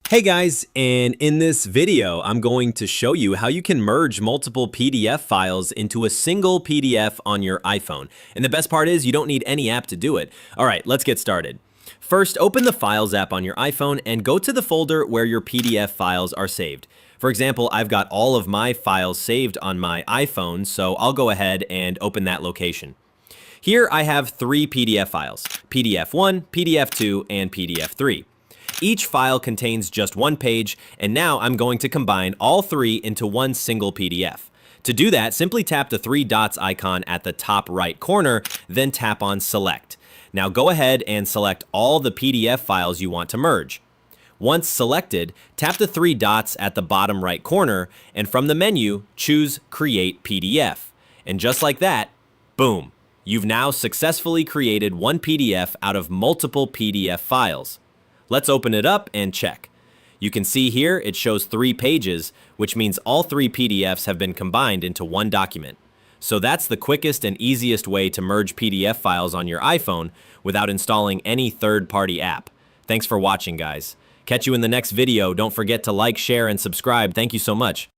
Hey guys, and in this video, I'm going to show you how you can merge multiple PDF files into a single PDF on your iPhone. And the best part is you don't need any app to do it. All right, let's get started. First, open the Files app on your iPhone and go to the folder where your PDF files are saved. For example, I've got all of my files saved on my iPhone, so I'll go ahead and open that location. Here I have three PDF files, PDF1, PDF2, and PDF3. Each file contains just one page, and now I'm going to combine all three into one single PDF. To do that, simply tap the three dots icon at the top right corner, then tap on Select. Now go ahead and select all the PDF files you want to merge. Once selected, tap the three dots at the bottom right corner, and from the menu, choose Create PDF. And just like that, boom, you've now successfully created one PDF out of multiple PDF files. Let's open it up and check. You can see here it shows 3 pages, which means all 3 PDFs have been combined into one document. So that's the quickest and easiest way to merge PDF files on your iPhone without installing any third-party app. Thanks for watching, guys. Catch you in the next video. Don't forget to like, share, and subscribe. Thank you so much.